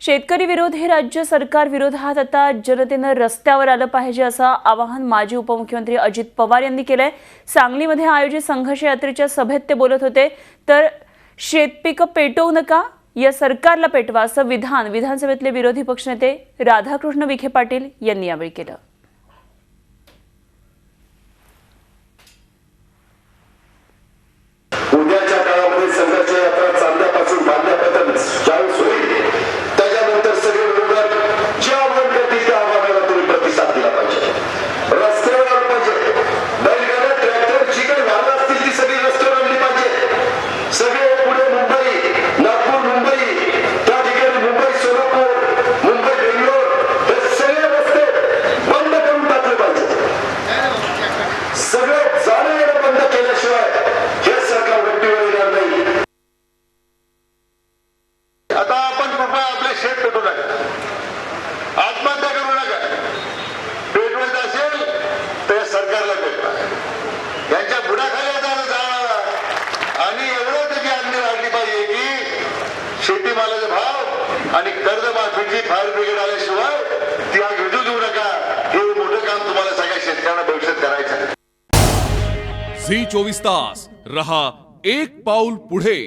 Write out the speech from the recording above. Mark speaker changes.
Speaker 1: शेतकरी विरोधी राज्य सरकार विरोधात आता जनतेनं रस्त्यावर आलं पाहिजे असं आवाहन माजी उपमुख्यमंत्री अजित पवार यांनी केलंय। सांगलीमध्ये आयोजित संघर्ष यात्रेच्या सभेत ते बोलत होते। तर शेतपिकं पेटवू नका, या सरकारला पेटवा असं विधानसभेतले विरोधी पक्षनेते राधाकृष्ण विखे पाटील यांनी यावेळी केलं।
Speaker 2: उद्याच्या काळामध्ये संघर्ष यात्रा चालण्यापासून बांधण्यापर्यंत ज्यावेळेस होईल त्याच्यानंतर सगळे विरोधक जे आव्हान करतील त्या आव्हानाला तुम्ही प्रतिसाद दिला पाहिजे। रस्त्यावर आलं पाहिजे, बैलगाड्या ट्रॅक्टर जी काही वाहनं असतील ती सगळी रस्त्यावर आणली पाहिजे। सगळे पुढे मुंबई, नागपूर, मुंबई, त्या ठिकाणी मुंबई, सोलापूर, मुंबई, बेंगलोर हे सगळे रस्ते बंद करून टाकले पाहिजे। सगळे जाणं येणं बंद केल्याशिवाय हे सरकार वट्टीवर येणार नाही।
Speaker 3: आता आपण कृपया आपले शेत पेटू नका, आत्महत्या करू नका। पेटवायचं असेल तर सरकारला पेटवा, यांच्या बुडाखाली जाणार आणि एवढं त्याची आज्ञा लागली पाहिजे की शेतीमालाचे भाव आणि कर्जमाफीची फायर ब्रिगेड आल्याशिवाय ती आग विझू देऊ नका। हे मोठं काम तुम्हाला सगळ्या शेतकऱ्यांना भविष्यात करायचं आहे।
Speaker 4: झी 24 तास रहा एक पाऊल पुढे।